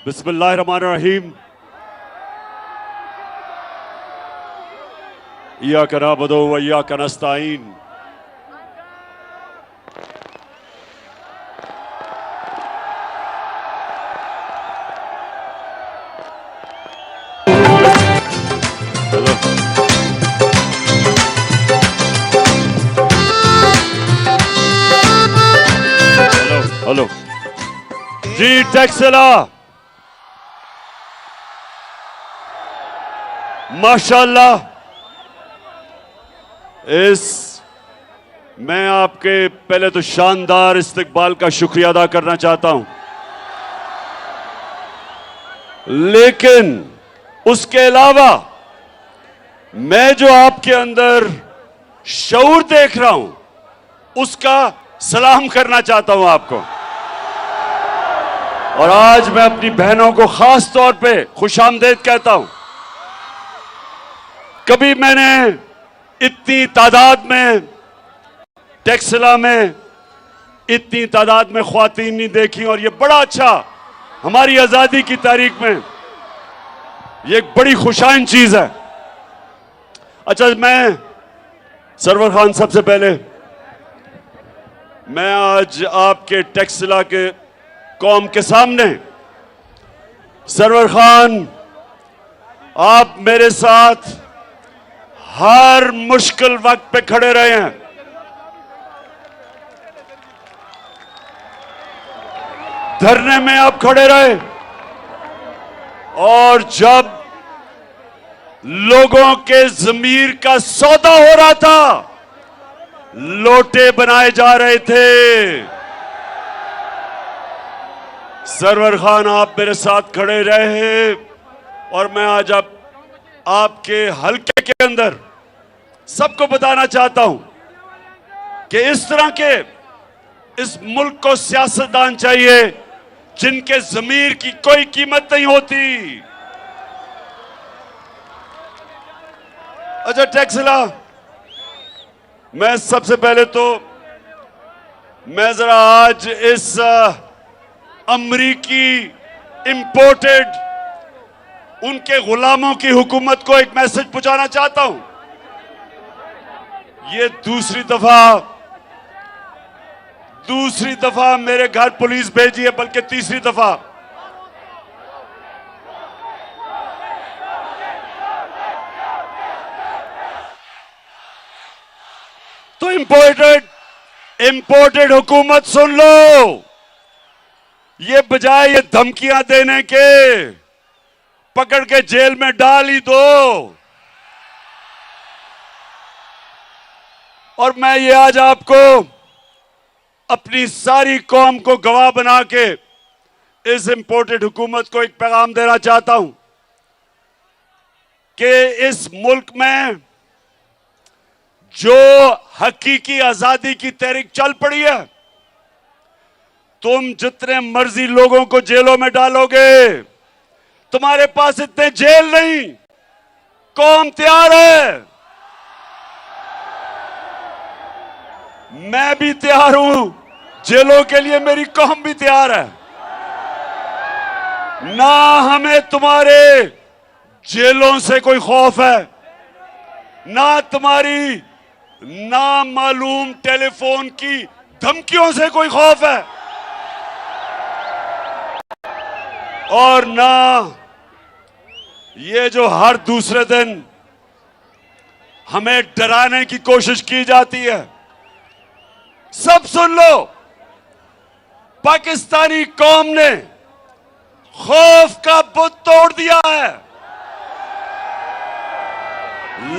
बिस्मिल्लाहिर्रहमानिर्रहीम। इय्याका नअबुदु व इय्याका नस्तईन। हेलो जी टेक्सला, माशाल्लाह। मैं आपके पहले तो शानदार इस्तकबाल का शुक्रिया अदा करना चाहता हूं, लेकिन उसके अलावा मैं जो आपके अंदर शऊर देख रहा हूं उसका सलाम करना चाहता हूं आपको। और आज मैं अपनी बहनों को खास तौर पे खुशामदीद कहता हूं। कभी मैंने इतनी तादाद में टेक्सला में इतनी तादाद में ख्वातीन नहीं देखी, और ये बड़ा अच्छा, हमारी आजादी की तारीख में ये एक बड़ी खुशाइन चीज है। अच्छा, मैं सरवर खान, सबसे पहले मैं आज आपके टेक्सला के कौम के सामने, सरवर खान, आप मेरे साथ हर मुश्किल वक्त पे खड़े रहे हैं। धरने में आप खड़े रहे, और जब लोगों के ज़मीर का सौदा हो रहा था, लोटे बनाए जा रहे थे, सरवर खान आप मेरे साथ खड़े रहे। और मैं आज आपके हलके के अंदर सबको बताना चाहता हूं कि इस तरह के इस मुल्क को सियासतदान चाहिए जिनके ज़मीर की कोई कीमत नहीं होती। अच्छा टेक्सला, मैं सबसे पहले तो मैं जरा आज इस अमरीकी इंपोर्टेड उनके गुलामों की हुकूमत को एक मैसेज पहुंचाना चाहता हूं। ये दूसरी दफा मेरे घर पुलिस भेजी है, बल्कि तीसरी दफा। तो इंपोर्टेड हुकूमत सुन लो, ये बजाय ये धमकियां देने के पकड़ के जेल में डाल ही दो। और मैं ये आज आपको अपनी सारी कौम को गवाह बना के इस इंपोर्टेड हुकूमत को एक पैगाम देना चाहता हूं कि इस मुल्क में जो हकीकी आजादी की तहरीक चल पड़ी है, तुम जितने मर्जी लोगों को जेलों में डालोगे, तुम्हारे पास इतने जेल नहीं। कौम तैयार है, मैं भी तैयार हूं, जेलों के लिए मेरी कौम भी तैयार है। ना हमें तुम्हारे जेलों से कोई खौफ है, ना तुम्हारी नामालूम टेलीफोन की धमकियों से कोई खौफ है, और ना ये जो हर दूसरे दिन हमें डराने की कोशिश की जाती है। सब सुन लो, पाकिस्तानी कौम ने खौफ का बुत तोड़ दिया है।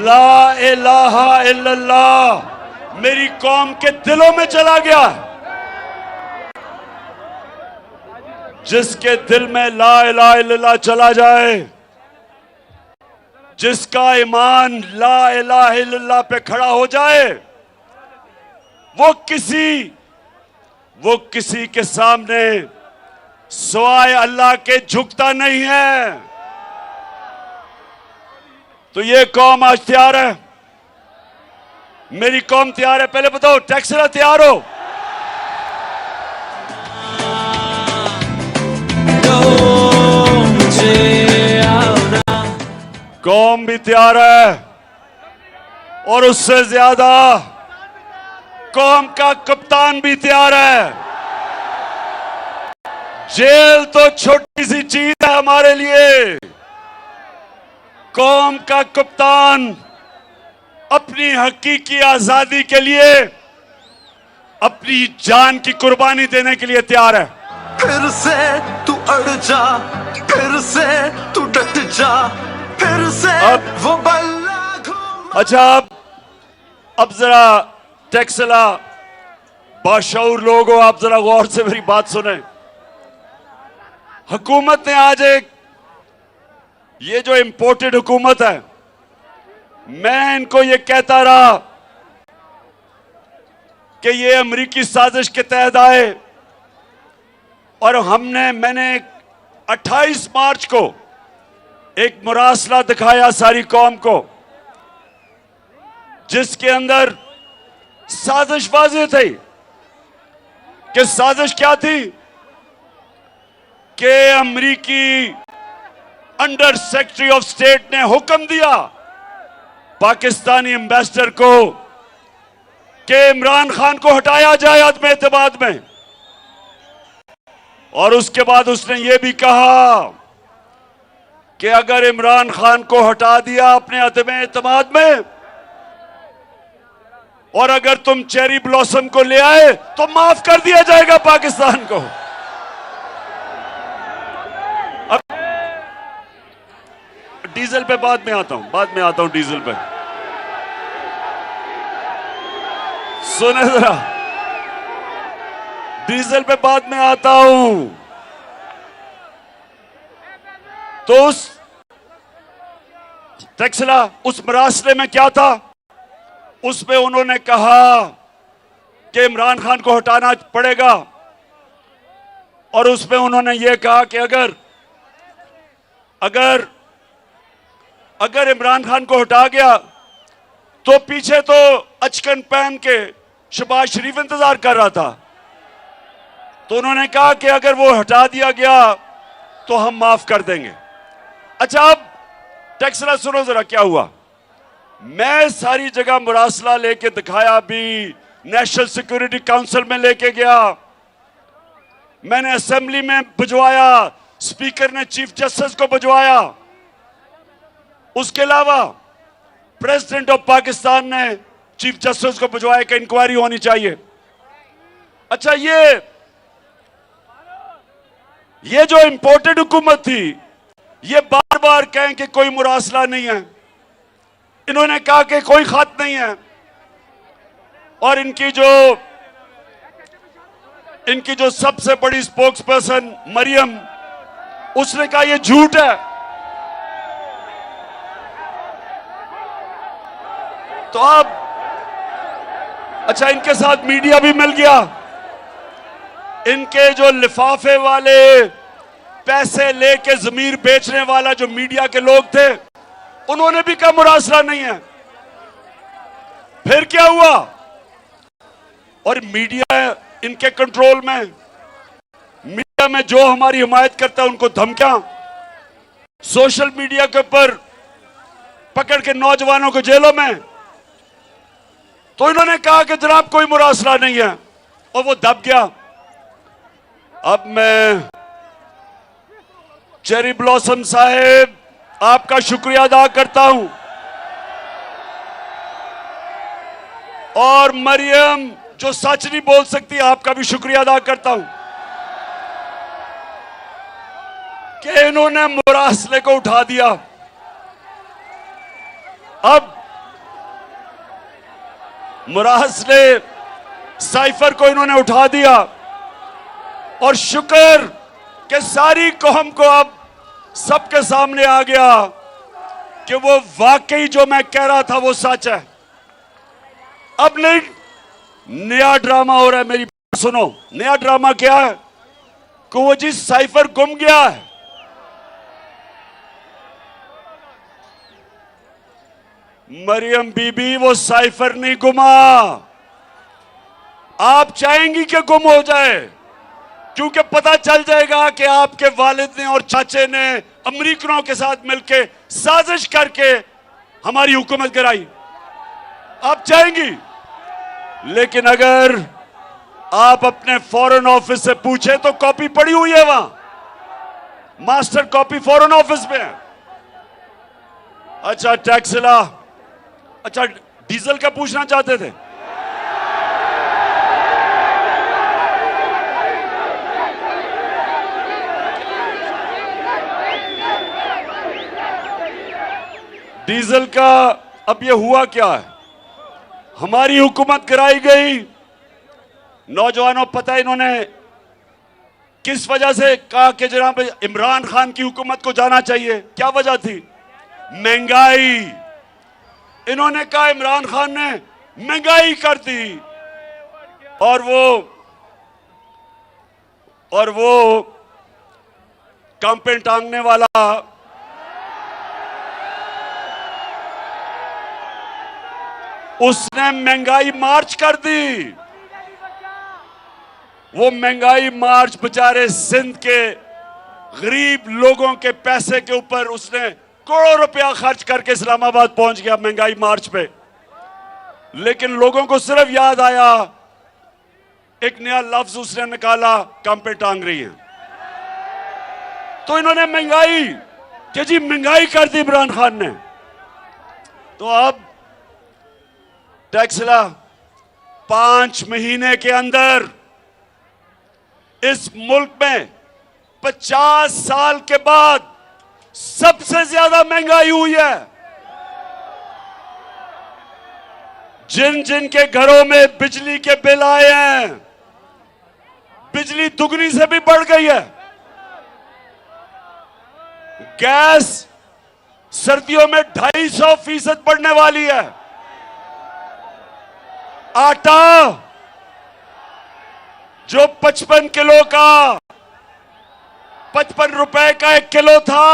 ला इलाहा इल्लल्लाह मेरी कौम के दिलों में चला गया है। जिसके दिल में ला इलाहा इल्लल्लाह चला जाए, जिसका ईमान ला इलाहा इल्लल्लाह पे खड़ा हो जाए, वो किसी के सामने सिवाय अल्लाह के झुकता नहीं है। तो ये कौम आज तैयार है, मेरी कौम तैयार है। पहले बताओ, टेक्सला तैयार हो? No कौम भी तैयार है और उससे ज्यादा कौम का कप्तान भी तैयार है। जेल तो छोटी सी चीज है हमारे लिए, कौम का कप्तान अपनी हकीकी आजादी के लिए अपनी जान की कुर्बानी देने के लिए तैयार है। फिर से तू अड़ जा, फिर से तू डट जा, फिर से अब वो बल्ला घूम। अच्छा, अब जरा टेक्सला बाशऊर लोग हो, आप जरा गौर से मेरी बात सुने। हुकूमत ने आज ये जो इंपोर्टेड हुकूमत है, मैं इनको ये कहता रहा कि ये अमेरिकी साजिश के तहत आए और मैंने 28 मार्च को एक मुरासला दिखाया सारी कौम को, जिसके अंदर साजिश वाज़ेह थी। कि साजिश क्या थी कि अमेरिकी अंडर सेक्रेटरी ऑफ स्टेट ने हुक्म दिया पाकिस्तानी एम्बेसडर को कि इमरान खान को हटाया जाए अदम एतमाद में, और उसके बाद उसने ये भी कहा कि अगर इमरान खान को हटा दिया अपने अदम एतमाद में और अगर तुम चेरी ब्लॉसम को ले आए तो माफ कर दिया जाएगा पाकिस्तान को। अब डीजल पे बाद में आता हूं डीजल पे। सुने जरा, डीजल पे बाद में आता हूं। तो उस टेक्सला उस मरासले में क्या था, उसमें उन्होंने कहा कि इमरान खान को हटाना पड़ेगा, और उसमें उन्होंने यह कहा कि अगर इमरान खान को हटा गया तो पीछे तो अचकन पहन के शहबाज शरीफ इंतजार कर रहा था। तो उन्होंने कहा कि अगर वो हटा दिया गया तो हम माफ कर देंगे। अच्छा, अब टेक्सला सुनो जरा क्या हुआ। मैं सारी जगह मुरासला लेके दिखाया, भी नेशनल सिक्योरिटी काउंसिल में लेके गया, मैंने असेंबली में भिजवाया, स्पीकर ने चीफ जस्टिस को भिजवाया, उसके अलावा प्रेसिडेंट ऑफ पाकिस्तान ने चीफ जस्टिस को भिजवाया कि इंक्वायरी होनी चाहिए। अच्छा, ये जो इंपोर्टेड हुकूमत थी, ये बार बार कहें कि कोई मुरासला नहीं है, इन्होंने कहा कि कोई खत नहीं है, और इनकी जो सबसे बड़ी स्पोक्स पर्सन मरियम, उसने कहा ये झूठ है। तो अब अच्छा, इनके साथ मीडिया भी मिल गया। इनके जो लिफाफे वाले पैसे लेके जमीर बेचने वाला जो मीडिया के लोग थे, उन्होंने भी कहा मुरासला नहीं है। फिर क्या हुआ, और मीडिया इनके कंट्रोल में, मीडिया में जो हमारी हिमायत करता है उनको धमकियां, सोशल मीडिया के ऊपर पकड़ के नौजवानों को जेलों में। तो इन्होंने कहा कि जनाब कोई मुरासला नहीं है, और वो दब गया। अब मैं चेरी ब्लॉसम साहेब आपका शुक्रिया अदा करता हूं, और मरियम जो सच नहीं बोल सकती, आपका भी शुक्रिया अदा करता हूं कि इन्होंने मुरासले को उठा दिया। अब मुरासले साइफर को इन्होंने उठा दिया, और शुक्र कि सारी कौम को अब सबके सामने आ गया कि वो वाकई जो मैं कह रहा था वो सच है। अब नहीं, नया ड्रामा हो रहा है। मेरी बात सुनो, नया ड्रामा क्या है कि वो जी साइफर गुम गया है। मरियम बीबी, वो साइफर नहीं गुमा। आप चाहेंगी कि गुम हो जाए, क्योंकि पता चल जाएगा कि आपके वालिद ने और चाचे ने अमेरिकनों के साथ मिलकर साजिश करके हमारी हुकूमत गिराई। आप चाहेंगी, लेकिन अगर आप अपने फॉरेन ऑफिस से पूछे तो कॉपी पड़ी हुई है, वहां मास्टर कॉपी फॉरेन ऑफिस में है। अच्छा टैक्सला, अच्छा डीजल का पूछना चाहते थे? डीजल का अब ये हुआ क्या है? हमारी हुकूमत गिराई गई। नौजवानों, पता है इन्होंने किस वजह से कहा कि जनाब इमरान खान की हुकूमत को जाना चाहिए? क्या वजह थी? महंगाई। इन्होंने कहा इमरान खान ने महंगाई कर दी, और वो कांपे टांगने वाला उसने महंगाई मार्च कर दी। वो महंगाई मार्च बेचारे सिंध के गरीब लोगों के पैसे के ऊपर उसने करोड़ों रुपया खर्च करके इस्लामाबाद पहुंच गया महंगाई मार्च पे। लेकिन लोगों को सिर्फ याद आया, एक नया लफ्ज उसने निकाला, कांपे टांग रही है। तो इन्होंने महंगाई, कि जी महंगाई कर दी इमरान खान ने। तो अब टैक्सला 5 महीने के अंदर इस मुल्क में 50 साल के बाद सबसे ज्यादा महंगाई हुई है। जिन जिन के घरों में बिजली के बिल आए हैं, बिजली दुगनी से भी बढ़ गई है। गैस सर्दियों में 250% बढ़ने वाली है। आटा जो 55 किलो का 55 रुपए का 1 किलो था,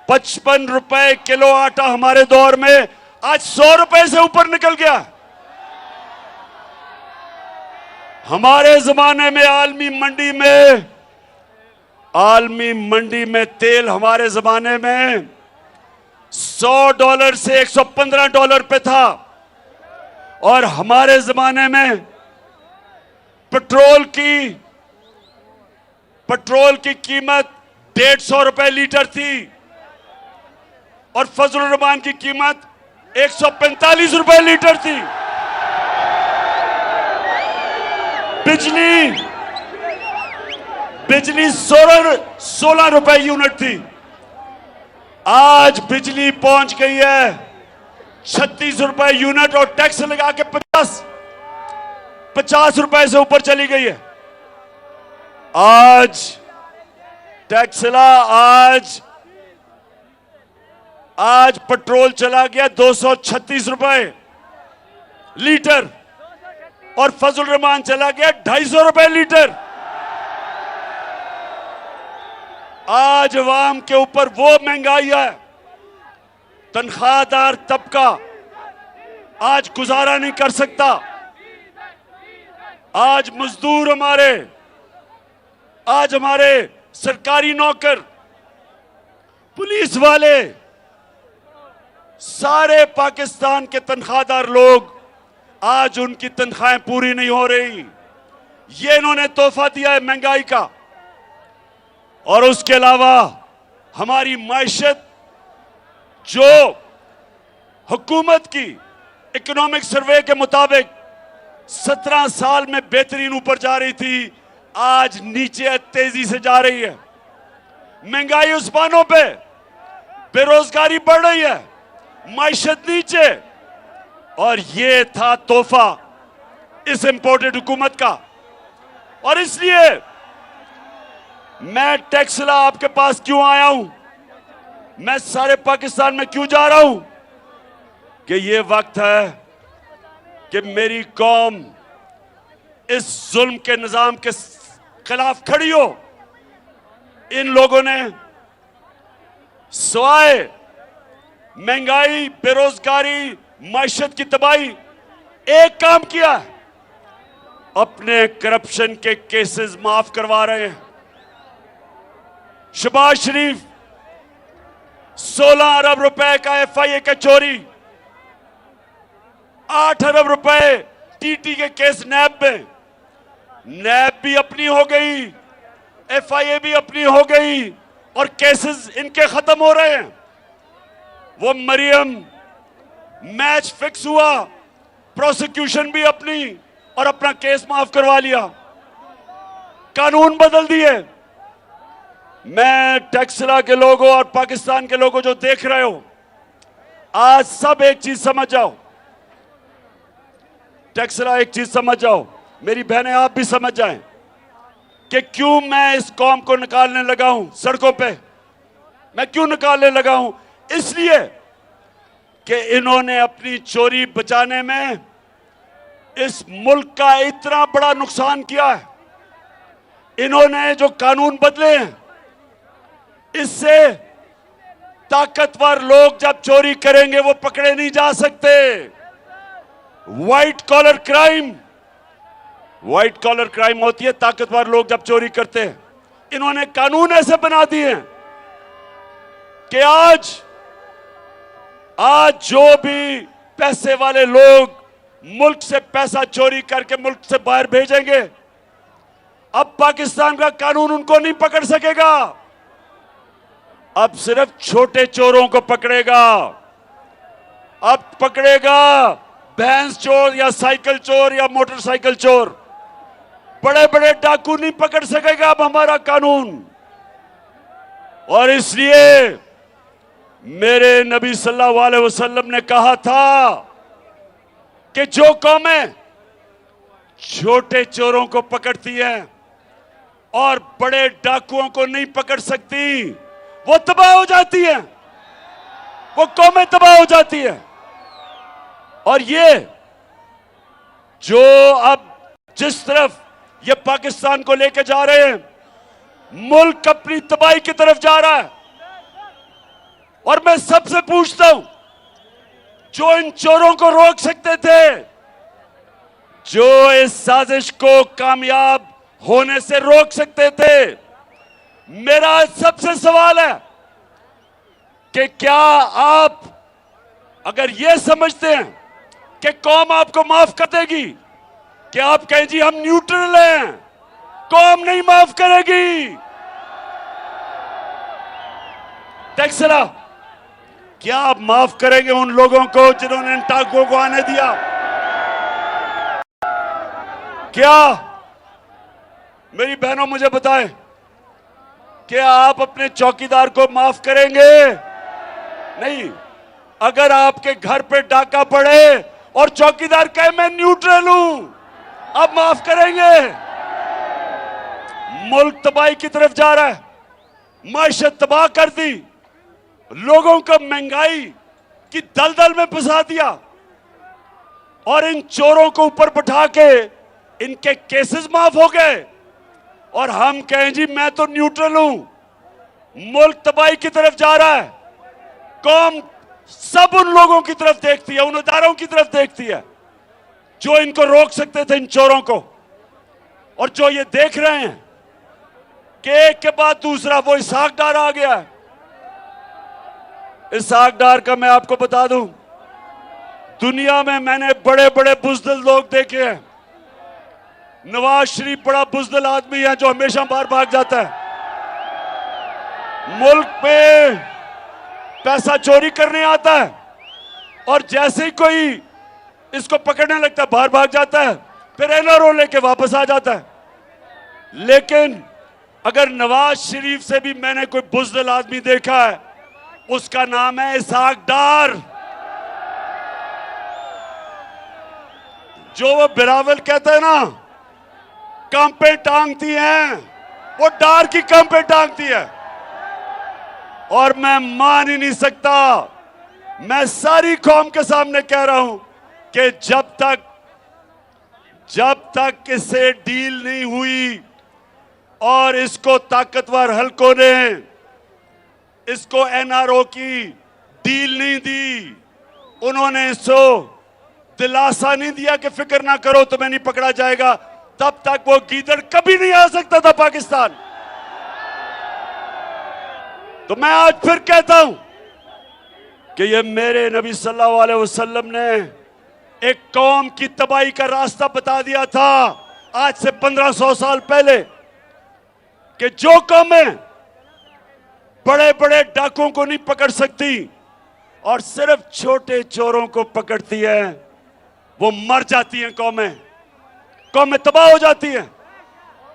55 रुपए किलो आटा हमारे दौर में आज 100 रुपए से ऊपर निकल गया। हमारे जमाने में आलमी मंडी में तेल हमारे जमाने में $100 से $115 पे था, और हमारे जमाने में पेट्रोल की कीमत 150 रुपए लीटर थी, और फजलुर रहमान की कीमत 145 रुपए लीटर थी। बिजली 16 रुपए यूनिट थी। आज बिजली पहुंच गई है 36 रुपए यूनिट, और टैक्स लगा के 50 रुपए से ऊपर चली गई है। आज टैक्सला, आज पेट्रोल चला गया 236 रुपए लीटर, और फजल रहमान चला गया 250 रुपए लीटर। आज अवाम के ऊपर वो महंगाई है, तनख्वाहदार तबका आज गुजारा नहीं कर सकता। आज मजदूर हमारे सरकारी नौकर, पुलिस वाले, सारे पाकिस्तान के तनख्वाहदार लोग, आज उनकी तनख्वाहें पूरी नहीं हो रही। ये इन्होंने तोहफा दिया है महंगाई का। और उसके अलावा हमारी मायशत, जो हुकूमत की इकोनॉमिक सर्वे के मुताबिक 17 साल में बेहतरीन ऊपर जा रही थी, आज नीचे तेजी से जा रही है। महंगाई उस्मानों पे, बेरोजगारी बढ़ रही है, मायशत नीचे। और ये था तोहफा इस इंपोर्टेड हुकूमत का। और इसलिए मैं टैक्सला आपके पास क्यों आया हूं, मैं सारे पाकिस्तान में क्यों जा रहा हूं, कि ये वक्त है कि मेरी कौम इस जुल्म के निजाम के खिलाफ खड़ी हो। इन लोगों ने सवाए महंगाई, बेरोजगारी, मायशत की तबाही, एक काम किया, अपने करप्शन के केसेस माफ करवा रहे हैं। शहबाज शरीफ 16 अरब रुपए का एफआईए का चोरी, 8 अरब रुपए टीटी के केस नैब में। नैब भी अपनी हो गई, एफआईए भी अपनी हो गई और केसेस इनके खत्म हो रहे हैं। वो मरियम मैच फिक्स हुआ, प्रोसिक्यूशन भी अपनी और अपना केस माफ करवा लिया, कानून बदल दिए। मैं टैक्सला के लोगों और पाकिस्तान के लोगों जो देख रहे हो, आज सब एक चीज समझ जाओ, टैक्सला एक चीज समझ जाओ, मेरी बहनें आप भी समझ जाएं कि क्यों मैं इस कौम को निकालने लगा हूं सड़कों पे। मैं क्यों निकालने लगा हूं? इसलिए कि इन्होंने अपनी चोरी बचाने में इस मुल्क का इतना बड़ा नुकसान किया है। इन्होंने जो कानून बदले हैं, इससे ताकतवर लोग जब चोरी करेंगे वो पकड़े नहीं जा सकते। व्हाइट कॉलर क्राइम होती है ताकतवर लोग जब चोरी करते हैं। इन्होंने कानून ऐसे बना दिए हैं कि आज जो भी पैसे वाले लोग मुल्क से पैसा चोरी करके मुल्क से बाहर भेजेंगे, अब पाकिस्तान का कानून उनको नहीं पकड़ सकेगा। अब सिर्फ छोटे चोरों को पकड़ेगा। अब पकड़ेगा भैंस चोर या साइकिल चोर या मोटरसाइकिल चोर। बड़े बड़े डाकू नहीं पकड़ सकेगा अब हमारा कानून। और इसलिए मेरे नबी सल्लल्लाहु अलैहि वसल्लम ने कहा था कि जो कौमें छोटे चोरों को पकड़ती हैं और बड़े डाकुओं को नहीं पकड़ सकती, वो तबाह हो जाती है, वो कौमें तबाह हो जाती है। और ये जो अब जिस तरफ ये पाकिस्तान को लेकर जा रहे हैं, मुल्क अपनी तबाही की तरफ जा रहा है। और मैं सबसे पूछता हूं, जो इन चोरों को रोक सकते थे, जो इस साजिश को कामयाब होने से रोक सकते थे, मेरा सबसे सवाल है कि क्या आप अगर यह समझते हैं कि कौम आपको माफ कर देगी, कि आप कहें जी हम न्यूट्रल हैं, कौम नहीं माफ करेगी। टैक्सला, क्या आप माफ करेंगे उन लोगों को जिन्होंने इन टाकों को आने दिया? क्या मेरी बहनों मुझे बताएं, क्या आप अपने चौकीदार को माफ करेंगे? नहीं। अगर आपके घर पे डाका पड़े और चौकीदार कहे मैं न्यूट्रल हूं, आप माफ करेंगे? मुल्क तबाही की तरफ जा रहा है, माशत तबाह कर दी, लोगों को महंगाई की दलदल में फंसा दिया और इन चोरों को ऊपर बैठा के इनके केसेस माफ हो गए और हम कहें जी मैं तो न्यूट्रल हूं। मुल्क तबाही की तरफ जा रहा है। कौम सब उन लोगों की तरफ देखती है, उन इदारों की तरफ देखती है जो इनको रोक सकते थे, इन चोरों को। और जो ये देख रहे हैं कि एक के बाद दूसरा वो इसहाक डार आ गया है। इसहाक डार का मैं आपको बता दूं, दुनिया में मैंने बड़े बड़े बुज़दिल लोग देखे हैं। नवाज शरीफ बड़ा बुज़दिल आदमी है जो हमेशा बाहर भाग जाता है, मुल्क में पैसा चोरी करने आता है और जैसे ही कोई इसको पकड़ने लगता है बाहर भाग जाता है, फिर एनआरओ लेके वापस आ जाता है। लेकिन अगर नवाज शरीफ से भी मैंने कोई बुज़दिल आदमी देखा है, उसका नाम है इसहाक डार। जो वो बिलावल कहते हैं ना, कांपे टांगती हैं, वो डार की कांपे टांगती है। और मैं मान ही नहीं सकता, मैं सारी कौम के सामने कह रहा हूं कि जब तक इससे डील नहीं हुई और इसको ताकतवर हलकों ने इसको एनआरओ की डील नहीं दी, उन्होंने इसको दिलासा नहीं दिया कि फिक्र ना करो तुम्हें नहीं पकड़ा जाएगा, तब तक वो गीदड़ कभी नहीं आ सकता था पाकिस्तान। तो मैं आज फिर कहता हूं कि ये मेरे नबी सल्लल्लाहु अलैहि वसल्लम ने एक कौम की तबाही का रास्ता बता दिया था आज से 1500 साल पहले, कि जो कौमें बड़े बड़े डाकुओं को नहीं पकड़ सकती और सिर्फ छोटे चोरों को पकड़ती है, वो मर जाती हैं। कौमें तबाह हो जाती हैं।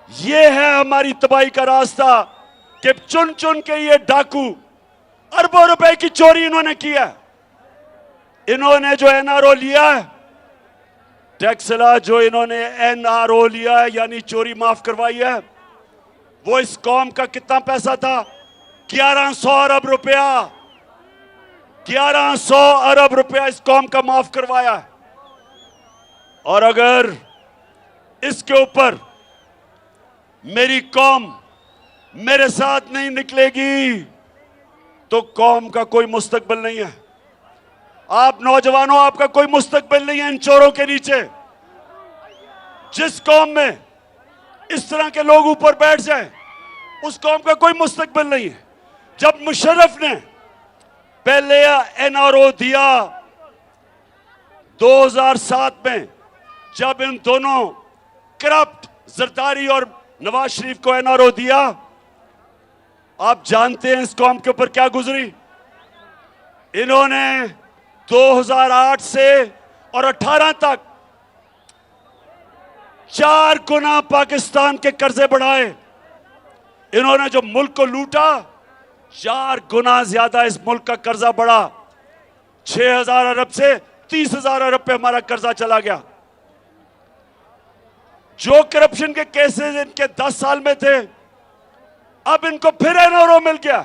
ये है हमारी तबाही का रास्ता कि चुन चुन के ये डाकू अरबों रुपए की चोरी इन्होंने किया। इन्होंने जो एनआरओ लिया है, टैक्सला जो इन्होंने एनआरओ लिया है यानी चोरी माफ करवाई है, वो इस कौम का कितना पैसा था? 1100 अरब रुपया। 1100 अरब रुपया इस कौम का माफ करवाया है। और अगर इसके ऊपर मेरी कौम मेरे साथ नहीं निकलेगी तो कौम का कोई मुस्तकबिल नहीं है। आप नौजवानों, आपका कोई मुस्तकबिल नहीं है इन चोरों के नीचे। जिस कौम में इस तरह के लोग ऊपर बैठ जाएं, उस कौम का कोई मुस्तकबिल नहीं है। जब मुशर्रफ ने पहले एनआरओ दिया 2007 में, जब इन दोनों करप्ट जरदारी और नवाज शरीफ को एनआरओ दिया, आप जानते हैं इस कौम के ऊपर क्या गुजरी? इन्होंने 2008 से और 18 तक 4 गुना पाकिस्तान के कर्जे बढ़ाए। इन्होंने जो मुल्क को लूटा, 4 गुना ज्यादा इस मुल्क का कर्जा बढ़ा। 6000 अरब से 30,000 अरब पे हमारा कर्जा चला गया। जो करप्शन के केसेस इनके 10 साल में थे, अब इनको फिर एनआरओ मिल गया।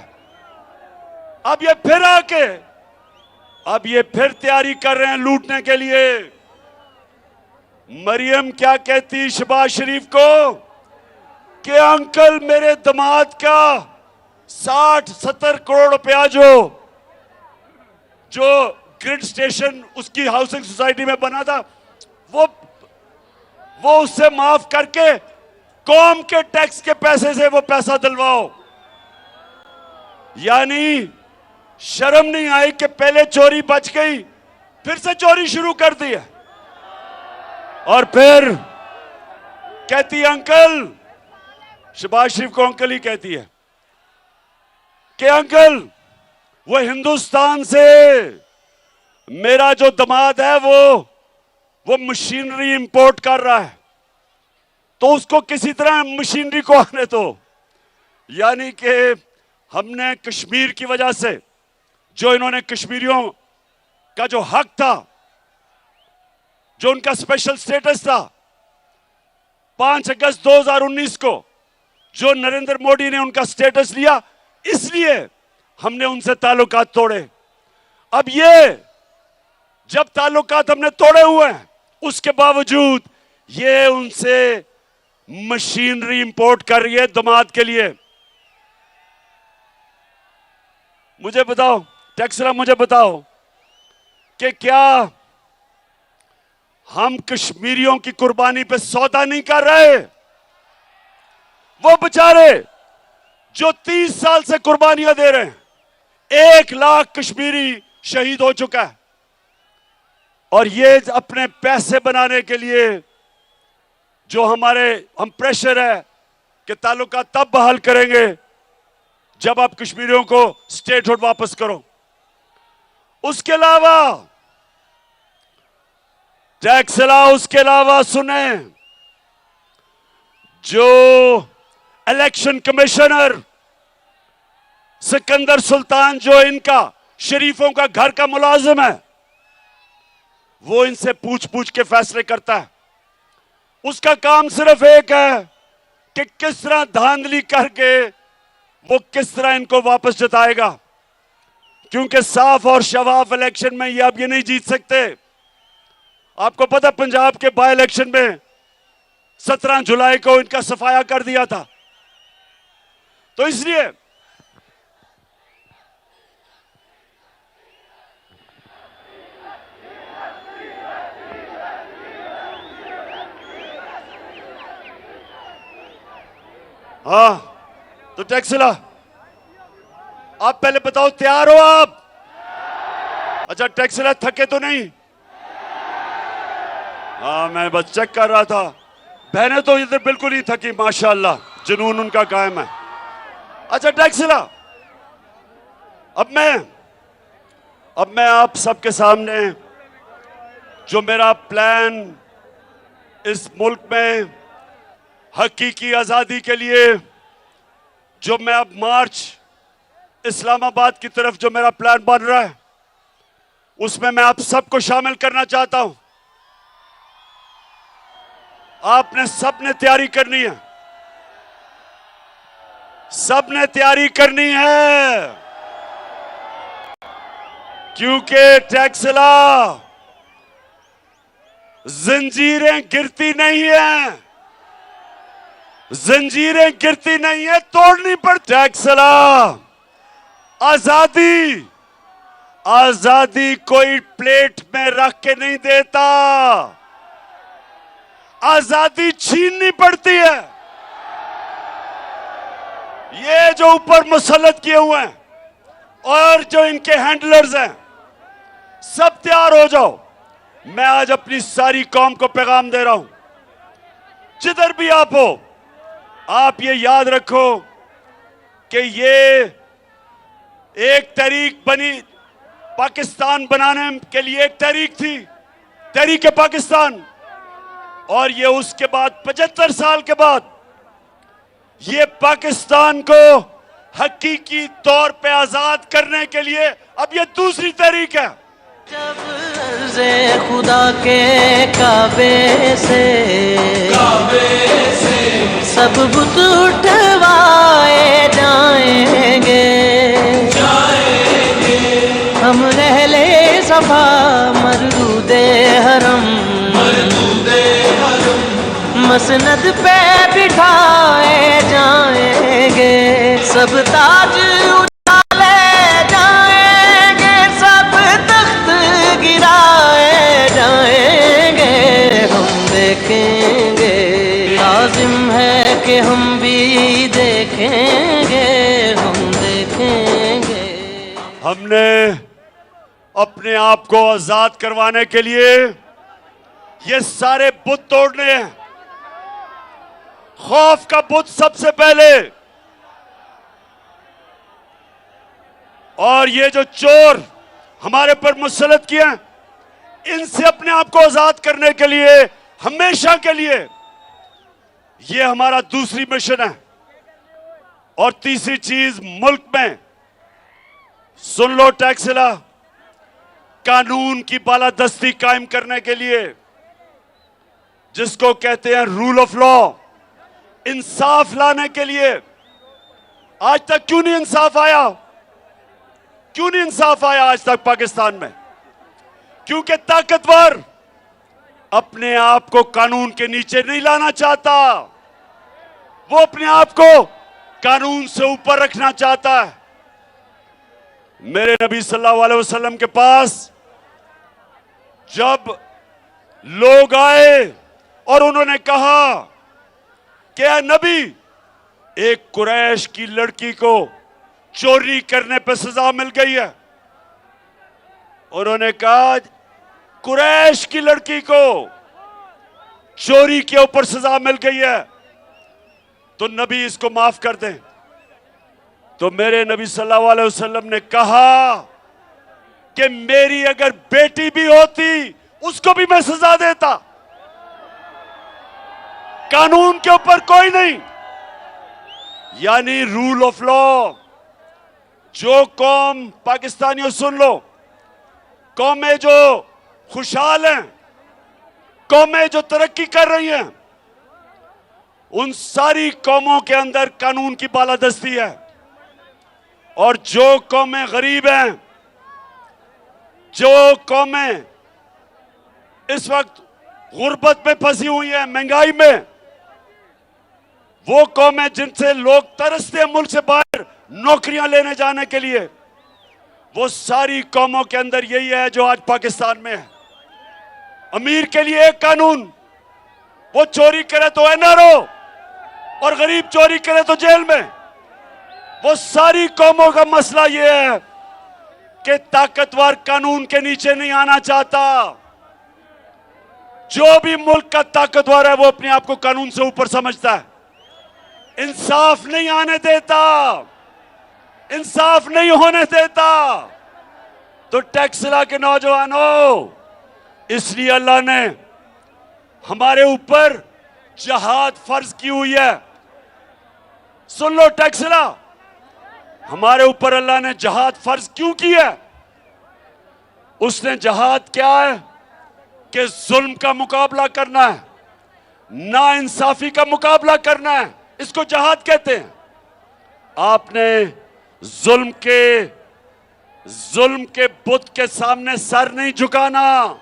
अब ये फिर तैयारी कर रहे हैं लूटने के लिए। मरियम क्या कहती शहबाज शरीफ को कि अंकल, मेरे दामाद का 60-70 करोड़ रुपया जो ग्रिड स्टेशन उसकी हाउसिंग सोसाइटी में बना था, वो उससे माफ करके कौम के टैक्स के पैसे से वो पैसा दिलवाओ। यानी शर्म नहीं आई कि पहले चोरी बच गई, फिर से चोरी शुरू कर दी है। और फिर कहती अंकल, शहबाज शरीफ को अंकल ही कहती है कि अंकल, वो हिंदुस्तान से मेरा जो दामाद है वो मशीनरी इंपोर्ट कर रहा है, तो उसको किसी तरह मशीनरी को आने दो। यानी कि हमने कश्मीर की वजह से, जो इन्होंने कश्मीरियों का जो हक था, जो उनका स्पेशल स्टेटस था, 5 अगस्त 2019 को जो नरेंद्र मोदी ने उनका स्टेटस लिया, इसलिए हमने उनसे ताल्लुकात तोड़े। अब ये जब ताल्लुकात हमने तोड़े हुए हैं, उसके बावजूद ये उनसे मशीनरी इंपोर्ट कर रही है दामाद के लिए। मुझे बताओ टैक्सला, मुझे बताओ कि क्या हम कश्मीरियों की कुर्बानी पे सौदा नहीं कर रहे? वो बेचारे जो 30 साल से कुर्बानियां दे रहे हैं, 1 लाख कश्मीरी शहीद हो चुका है, और ये अपने पैसे बनाने के लिए जो हम प्रेशर है कि ताल्लुका तब बहाल करेंगे जब आप कश्मीरियों को स्टेटहुड वापस करो। उसके अलावा टैक्सला, उसके अलावा सुने, जो इलेक्शन कमिश्नर सिकंदर सुल्तान, जो इनका शरीफों का घर का मुलाजिम है, वो इनसे पूछ पूछ के फैसले करता है। उसका काम सिर्फ एक है कि किस तरह धांधली करके वो किस तरह इनको वापस जिताएगा, क्योंकि साफ और शफाफ इलेक्शन में ये अब ये नहीं जीत सकते। आपको पता, पंजाब के बाय इलेक्शन में 17 जुलाई को इनका सफाया कर दिया था। तो इसलिए तो टैक्सला, आप पहले बताओ, तैयार हो आप? अच्छा टैक्सला थके तो नहीं? हाँ मैं बस चेक कर रहा था। बहनें तो इधर बिल्कुल ही थकी, माशाल्लाह जुनून उनका कायम है। अच्छा टैक्सला, अब मैं आप सबके सामने जो मेरा प्लान इस मुल्क में हकीकी आज़ादी के लिए, जो मैं अब मार्च इस्लामाबाद की तरफ जो मेरा प्लान बन रहा है, उसमें मैं आप सबको शामिल करना चाहता हूं। आपने सबने तैयारी करनी है, सबने तैयारी करनी है, क्योंकि टैक्सला जंजीरें गिरती नहीं है, जंजीरें गिरती नहीं है, तोड़नी पड़। टैक्सला आजादी, आजादी कोई प्लेट में रख के नहीं देता, आजादी छीननी पड़ती है। ये जो ऊपर मुसल्लत किए हुए हैं और जो इनके हैंडलर्स हैं, सब तैयार हो जाओ। मैं आज अपनी सारी कौम को पैगाम दे रहा हूं, जिधर भी आप हो, आप ये याद रखो कि ये एक तहरीक बनी, पाकिस्तान बनाने के लिए एक तहरीक थी, तहरीक पाकिस्तान, और ये उसके बाद 75 साल के बाद ये पाकिस्तान को हकीकी तौर पे आजाद करने के लिए अब ये दूसरी तहरीक है। जब अर्ज़े खुदा के काबे से सब बुत उठवाए जाएंगे, हम रहले सफा मरदूदे हरम मसनद पे बिठाए जाएंगे, सब ताज उठाले जाएंगे, सब तख्त गिराए जाएंगे, हम देखेंगे, लाजिम है कि हम भी देखेंगे, हम देखेंगे। हमने अपने आप को आजाद करवाने के लिए ये सारे बुत तोड़ने हैं। खौफ का बुत सबसे पहले, और ये जो चोर हमारे पर मुसल्लत किए हैं, इनसे अपने आप को आजाद करने के लिए, हमेशा के लिए, ये हमारा दूसरी मिशन है। और तीसरी चीज, मुल्क में सुन लो टैक्सला, कानून की बालादस्ती कायम करने के लिए, जिसको कहते हैं रूल ऑफ लॉ, इंसाफ लाने के लिए। आज तक क्यों नहीं इंसाफ आया? क्यों नहीं इंसाफ आया आज तक पाकिस्तान में? क्योंकि ताकतवर अपने आप को कानून के नीचे नहीं लाना चाहता, वो अपने आप को कानून से ऊपर रखना चाहता है। मेरे नबी सल्लल्लाहु अलैहि वसल्लम के पास जब लोग आए और उन्होंने कहा कि ऐ नबी, एक कुरैश की लड़की को चोरी करने पर सजा मिल गई है। उन्होंने कहा कुरैश की लड़की को चोरी के ऊपर सजा मिल गई है, तो नबी इसको माफ कर दें। तो मेरे नबी सल्लल्लाहु अलैहि वसल्लम ने कहा कि मेरी अगर बेटी भी होती उसको भी मैं सजा देता, कानून के ऊपर कोई नहीं। यानी रूल ऑफ लॉ। जो कौम, पाकिस्तानियों सुन लो, कौमें जो खुशहाल हैं, कौमें जो तरक्की कर रही हैं, उन सारी कौमों के अंदर कानून की बालादस्ती है। और जो कौमें गरीब हैं, जो कौमें इस वक्त गुर्बत में फंसी हुई हैं, महंगाई में, वो कौमें जिनसे लोग तरसते हैं मुल्क से बाहर नौकरियां लेने जाने के लिए, वो सारी कौमों के अंदर यही है जो आज पाकिस्तान में है। अमीर के लिए एक कानून, वो चोरी करे तो एनआरओ, और गरीब चोरी करे तो जेल में। वो सारी कौमों का मसला ये है कि ताकतवर कानून के नीचे नहीं आना चाहता। जो भी मुल्क का ताकतवर है वो अपने आप को कानून से ऊपर समझता है, इंसाफ नहीं आने देता, इंसाफ नहीं होने देता। तो टैक्सला के नौजवानों, इसलिए अल्लाह ने हमारे ऊपर जहाद फर्ज की हुई है। सुन लो टैक्सला, हमारे ऊपर अल्लाह ने जहाद फर्ज क्यों की है? उसने जहाद क्या है कि जुल्म का मुकाबला करना है, ना इंसाफी का मुकाबला करना है, इसको जहाद कहते हैं। आपने जुल्म के बुत के सामने सर नहीं झुकाना।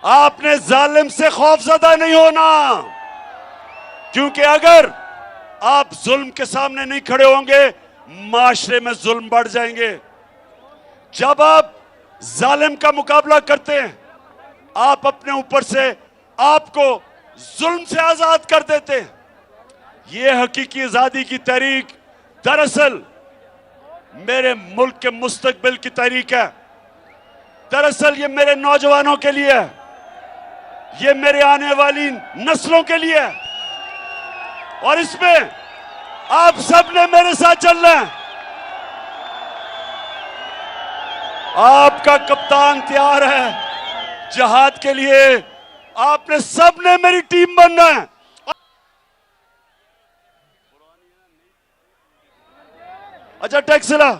आपने जालिम से खौफजदा नहीं होना, क्योंकि अगर आप जुल्म के सामने नहीं खड़े होंगे, माशरे में जुल्म बढ़ जाएंगे। जब आप जालिम का मुकाबला करते हैं, आप अपने ऊपर से आपको जुल्म से आजाद कर देते हैं। यह हकीकी आजादी की तहरीक दरअसल मेरे मुल्क के मुस्तकबिल की तहरीक है। दरअसल ये मेरे नौजवानों के लिए है, ये मेरे आने वाली नस्लों के लिए है, और इसमें आप सब ने मेरे साथ चलना है। आपका कप्तान तैयार है जहाद के लिए, आपने सब ने मेरी टीम बनना है। अच्छा टैक्सला,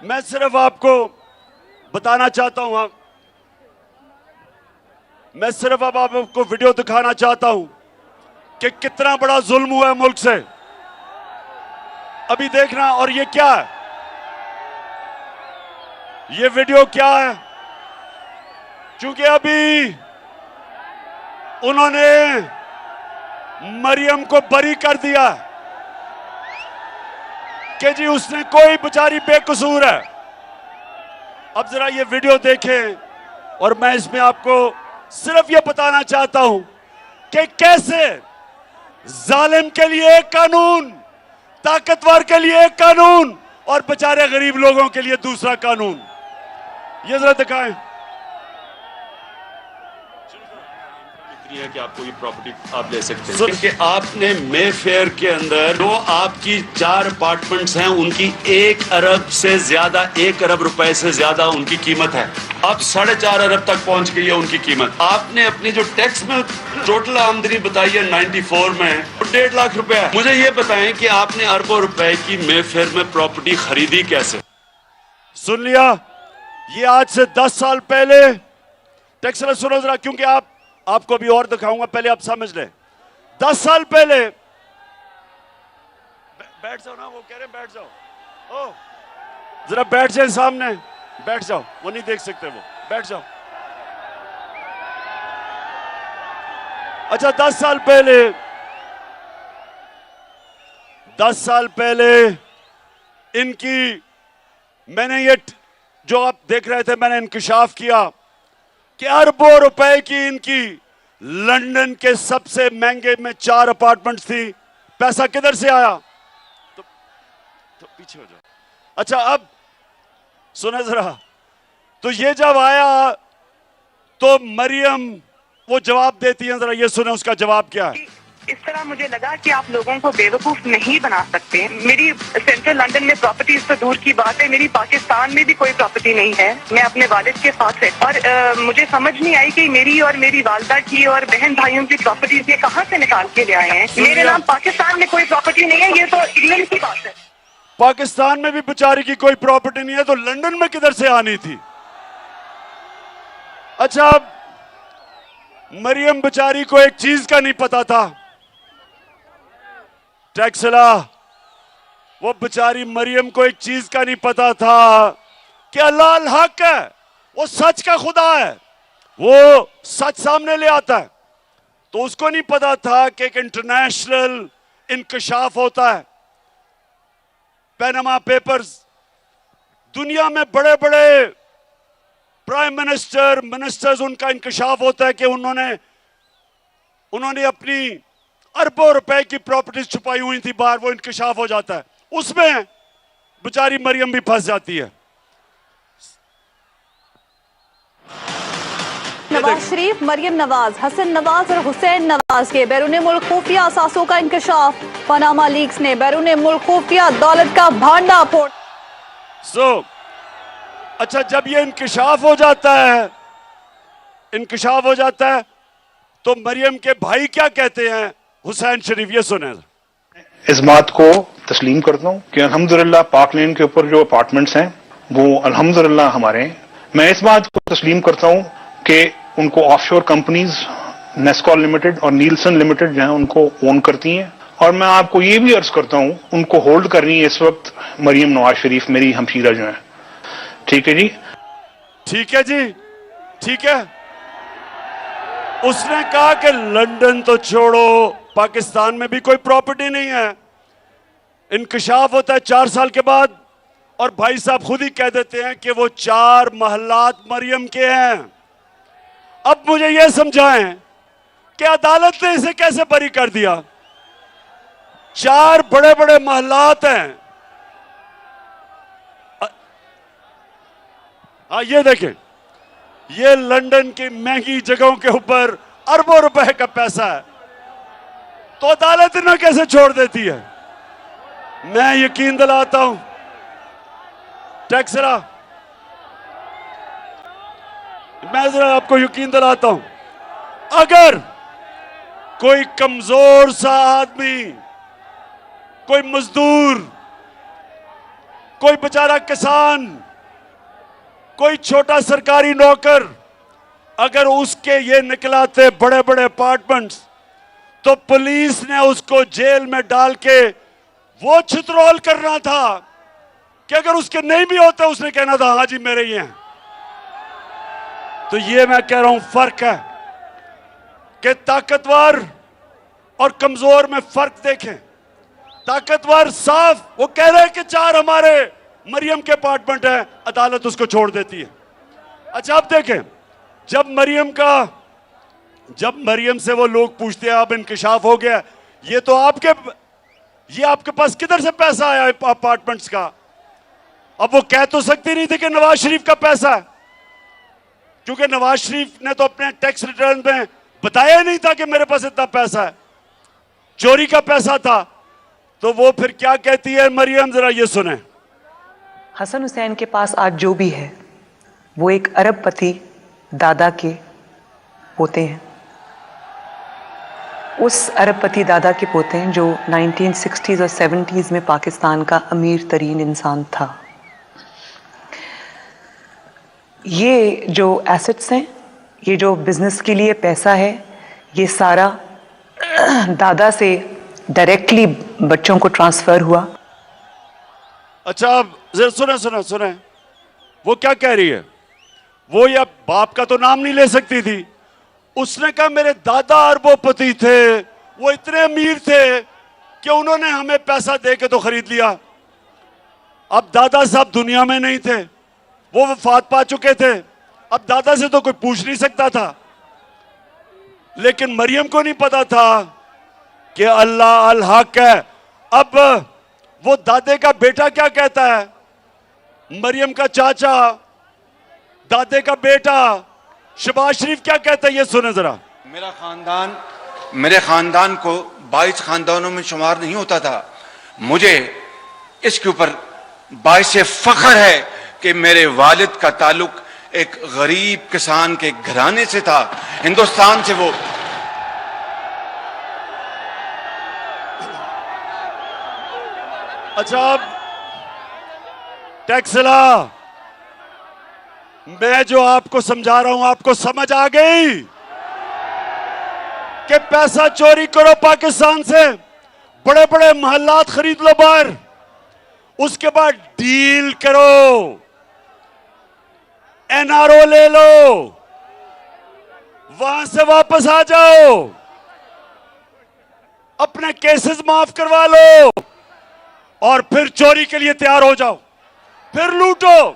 मैं सिर्फ आपको बताना चाहता हूं, मैं सिर्फ अब आपको वीडियो दिखाना चाहता हूं कि कितना बड़ा जुल्म हुआ है मुल्क से। अभी देखना, और ये क्या है, ये वीडियो क्या है? क्योंकि अभी उन्होंने मरियम को बरी कर दिया कि जी उसने कोई बेचारी बेकसूर है। अब जरा ये वीडियो देखें, और मैं इसमें आपको सिर्फ ये बताना चाहता हूं कि कैसे जालिम के लिए एक कानून, ताकतवर के लिए एक कानून, और बेचारे गरीब लोगों के लिए दूसरा कानून। ये जरा दिखाएं। है कि आपको ये प्रॉपर्टी आप ले सकते हैं, कि आपने मेफेयर के अंदर जो आपकी 4 अपार्टमेंट्स हैं, उनकी 1 अरब से ज्यादा, 1 अरब रुपए से ज्यादा उनकी कीमत है। अब 4.5 अरब तक पहुंच गई है उनकी कीमत। आपने अपनी जो टैक्स में टोटल आमदनी बताई है 94 में, 1.5 लाख रुपए है। मुझे ये बताएं कि आपने अरबों रुपए की मेफेयर में प्रॉपर्टी खरीदी कैसे? सुन लिया, ये आज से 10 साल पहले, टैक्सला सुनो जरा, क्योंकि आपको अभी और दिखाऊंगा, पहले आप समझ लें। 10 साल पहले, बैठ जाओ ना, वो कह रहे हैं बैठ जाओ। ओ जरा बैठ जाए सामने, बैठ जाओ, वो नहीं देख सकते, वो बैठ जाओ। अच्छा 10 साल पहले इनकी, मैंने ये जो आप देख रहे थे, मैंने इंकशाफ किया कि अरबों रुपए की इनकी लंदन के सबसे महंगे में 4 अपार्टमेंट थी। पैसा किधर से आया? तो पीछे हो जाओ। अच्छा अब सुने जरा, तो ये जब आया तो मरियम वो जवाब देती है, जरा ये सुने उसका जवाब क्या है। इस तरह मुझे लगा कि आप लोगों को बेवकूफ नहीं बना सकते। मेरी सेंट्रल लंदन में प्रॉपर्टीज तो दूर की बात है, मेरी पाकिस्तान में भी कोई प्रॉपर्टी नहीं है। मैं अपने वालिद के साथ है, और मुझे समझ नहीं आई कि मेरी और मेरी वालदा की और बहन भाइयों की प्रॉपर्टीज ये कहाँ से निकाल के ले आए हैं। मेरे नाम पाकिस्तान में कोई प्रॉपर्टी नहीं है, ये तो इंग्लैंड की बात है। पाकिस्तान में भी बेचारी की कोई प्रॉपर्टी नहीं है, तो लंदन में किधर से आनी थी? अच्छा अब मरियम बेचारी को एक चीज का नहीं पता था, टैक्सला, वो बेचारी मरियम को एक चीज का नहीं पता था कि अल्लाह अल हक है, वो सच का खुदा है, वो सच सामने ले आता है। तो उसको नहीं पता था कि एक इंटरनेशनल इंकशाफ होता है, पैनामा पेपर्स। दुनिया में बड़े बड़े प्राइम मिनिस्टर्स, उनका इंकशाफ होता है कि उन्होंने अपनी अरबों रुपए की प्रॉपर्टीज छुपाई हुई थी बाहर, वो इंकशाफ हो जाता है। उसमें बेचारी मरियम भी फंस जाती है। नवाज शरीफ, मरियम नवाज, हसन नवाज और हुसैन नवाज के बैरून मुल्क खुफिया असासों का इंकशाफ। पनामा लीक्स ने बैरून मुल्क खुफिया दौलत का भांडा फोड़। अच्छा, जब ये इंकशाफ हो जाता है तो मरियम के भाई क्या कहते हैं? हुसैन शरीफ, ये सुने। इस बात को तस्लीम करता हूँ कि अल्हम्दुलिल्लाह पाक लेन के ऊपर जो अपार्टमेंट्स हैं वो अल्हम्दुलिल्लाह हमारे हैं। मैं इस बात को तस्लीम करता हूँ कि उनको ऑफशोर कंपनीज नेस्कॉल लिमिटेड और नीलसन लिमिटेड जो है उनको ओन करती हैं। और मैं आपको ये भी अर्ज करता हूँ उनको होल्ड कर रही है इस वक्त मरियम नवाज शरीफ, मेरी हमशीरा जो है। ठीक है जी, ठीक है जी, ठीक है। उसने कहा कि लंदन तो छोड़ो, पाकिस्तान में भी कोई प्रॉपर्टी नहीं है। इंकशाफ होता है 4 साल के बाद और भाई साहब खुद ही कह देते हैं कि वो 4 महलात मरियम के हैं। अब मुझे यह समझाएं कि अदालत ने इसे कैसे बरी कर दिया? 4 बड़े बड़े महलात हैं। हाँ, ये देखें, ये लंदन की महंगी जगहों के ऊपर अरबों रुपए का पैसा है, तो अदालत इन्हें कैसे छोड़ देती है? मैं यकीन दिलाता हूं टैक्सरा, मैं जरा आपको यकीन दिलाता हूं, अगर कोई कमजोर सा आदमी, कोई मजदूर, कोई बेचारा किसान, कोई छोटा सरकारी नौकर, अगर उसके ये निकलाते बड़े बड़े अपार्टमेंट्स, तो पुलिस ने उसको जेल में डाल के वो छितरौल करना था कि अगर उसके नहीं भी होते उसने कहना था हाँ जी मेरे ही हैं। तो ये मैं कह रहा हूं फर्क है कि ताकतवर और कमजोर में फर्क देखें। ताकतवर साफ वो कह रहे हैं कि 4 हमारे मरियम के अपार्टमेंट है, अदालत उसको छोड़ देती है। अच्छा, अब देखें, जब मरियम से वो लोग पूछते हैं अब इंकशाफ हो गया, ये आपके पास किधर से पैसा आया अपार्टमेंट्स का? अब वो कह तो सकती नहीं थी कि नवाज शरीफ का पैसा है, क्योंकि नवाज शरीफ ने तो अपने टैक्स रिटर्न में बताया नहीं था कि मेरे पास इतना पैसा है, चोरी का पैसा था। तो वो फिर क्या कहती है मरियम, जरा ये सुने। हसन हुसैन के पास आज जो भी है वो एक अरबपति दादा के पोते हैं। उस अरबपति दादा के पोते हैं जो 1960s और 70s में पाकिस्तान का अमीर तरीन इंसान था। ये जो एसेट्स हैं, ये जो बिजनेस के लिए पैसा है, ये सारा दादा से डायरेक्टली बच्चों को ट्रांसफर हुआ। अच्छा, अब जरा सुने वो क्या कह रही है। वो या बाप का तो नाम नहीं ले सकती थी। उसने कहा मेरे दादा अरबोपति थे, वो इतने अमीर थे कि उन्होंने हमें पैसा दे के तो खरीद लिया। अब दादा साहब दुनिया में नहीं थे, वो वफात पा चुके थे। अब दादा से तो कोई पूछ नहीं सकता था, लेकिन मरियम को नहीं पता था कि अल्लाह अल हक है। अब वो दादे का बेटा क्या कहता है, मरियम का चाचा, दादे का बेटा शहबाज शरीफ क्या कहता है, ये सुने जरा। मेरे खानदान को 22 खानदानों में शुमार नहीं होता था। मुझे इसके ऊपर बाइस फख्र है कि मेरे वालिद का ताल्लुक एक गरीब किसान के घराने से था, हिंदुस्तान से। वो अच्छा, अब टैक्सला, मैं जो आपको समझा रहा हूं आपको समझ आ गई कि पैसा चोरी करो पाकिस्तान से, बड़े बड़े महल्लात खरीद लो बाहर, उसके बाद डील करो, एनआरओ ले लो, वहां से वापस आ जाओ, अपने केसेस माफ करवा लो और फिर चोरी के लिए तैयार हो जाओ, फिर लूटो,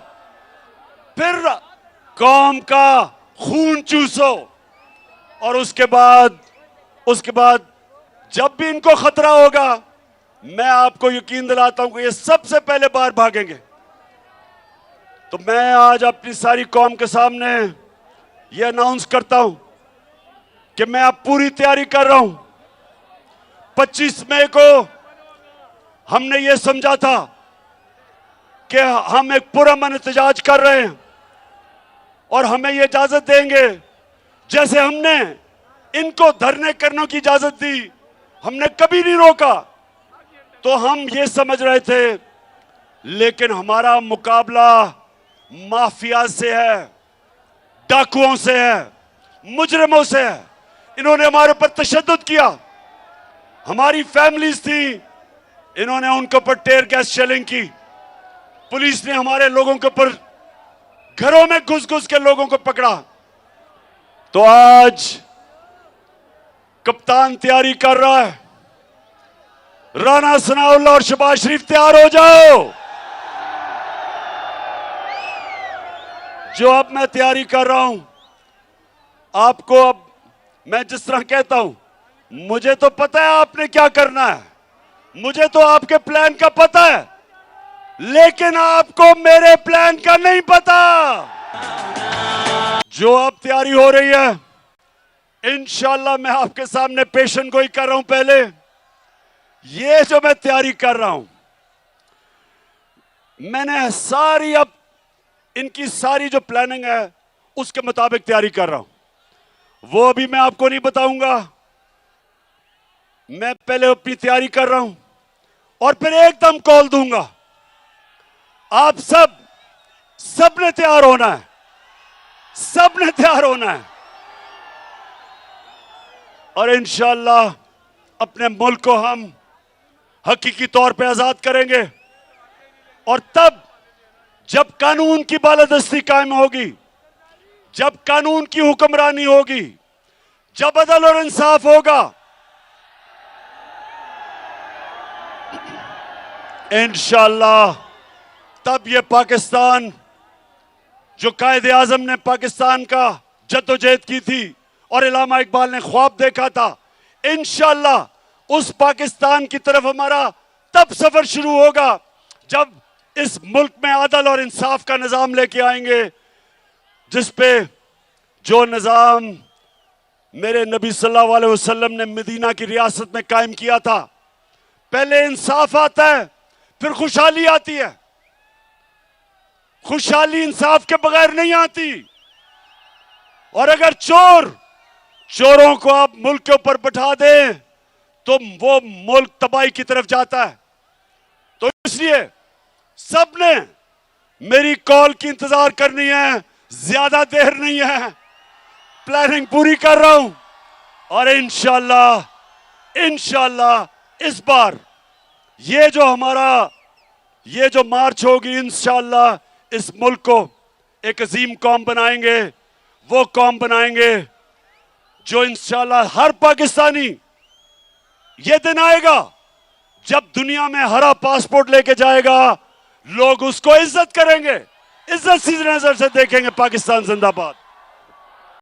फिर कौम का खून चूसो, और उसके बाद जब भी इनको खतरा होगा मैं आपको यकीन दिलाता हूं कि ये सबसे पहले बाहर भागेंगे। तो मैं आज अपनी सारी कौम के सामने ये अनाउंस करता हूं कि मैं अब पूरी तैयारी कर रहा हूं। 25 मई को हमने ये समझा था कि हम एक पुरअमन एहतजाज कर रहे हैं और हमें ये इजाजत देंगे, जैसे हमने इनको धरने करने की इजाजत दी, हमने कभी नहीं रोका। तो हम ये समझ रहे थे, लेकिन हमारा मुकाबला माफिया से है, डाकुओं से है, मुजरिमों से है। इन्होंने हमारे ऊपर तशद्दुद किया, हमारी फैमिलीज थी, इन्होंने उनके ऊपर टेयर गैस शेलिंग की। पुलिस ने हमारे लोगों के ऊपर घरों में घुस घुस के लोगों को पकड़ा। तो आज कप्तान तैयारी कर रहा है, राना सनाउल्लाह और शहबाज शरीफ तैयार हो जाओ। जो अब मैं तैयारी कर रहा हूं, आपको अब मैं जिस तरह कहता हूं, मुझे तो पता है आपने क्या करना है, मुझे तो आपके प्लान का पता है, लेकिन आपको मेरे प्लान का नहीं पता। जो अब तैयारी हो रही है, इंशाल्लाह मैं आपके सामने पेशन गोई कर रहा हूं। पहले ये जो मैं तैयारी कर रहा हूं, मैंने सारी अब इनकी सारी जो प्लानिंग है उसके मुताबिक तैयारी कर रहा हूं। वो अभी मैं आपको नहीं बताऊंगा। मैं पहले अपनी तैयारी कर रहा हूं और फिर एकदम कॉल दूंगा। आप सब ने तैयार होना है, सब ने तैयार होना है और इंशाअल्लाह अपने मुल्क को हम हकीकी तौर पे आजाद करेंगे। और तब जब कानून की बालादस्ती कायम होगी, जब कानून की हुक्मरानी होगी, जब अदल और इंसाफ होगा, इंशाअल्लाह तब ये पाकिस्तान जो कायदे आजम ने पाकिस्तान का जद्दोजहद की थी और इलामा इकबाल ने ख्वाब देखा था, इंशाअल्लाह उस पाकिस्तान की तरफ हमारा तब सफर शुरू होगा जब इस मुल्क में अदल और इंसाफ का निजाम लेके आएंगे, जिस पे जो निजाम मेरे नबी सल्लल्लाहु अलैहि वसल्लम ने मदीना की रियासत में कायम किया था। पहले इंसाफ आता है, फिर खुशहाली आती है। खुशहाली इंसाफ के बगैर नहीं आती। और अगर चोरों को आप मुल्क के ऊपर बैठा दें तो वो मुल्क तबाही की तरफ जाता है। तो इसलिए सबने मेरी कॉल की इंतजार करनी है, ज्यादा देर नहीं है। प्लानिंग पूरी कर रहा हूं और इंशाअल्लाह इस बार ये जो मार्च होगी, इंशाअल्लाह इस मुल्क को एक अजीम कौम बनाएंगे। वो कौम बनाएंगे जो इंशाअल्लाह हर पाकिस्तानी, ये दिन आएगा जब दुनिया में हरा पासपोर्ट लेके जाएगा, लोग उसको इज्जत करेंगे, इज्जत सी नजर से देखेंगे। पाकिस्तान जिंदाबाद।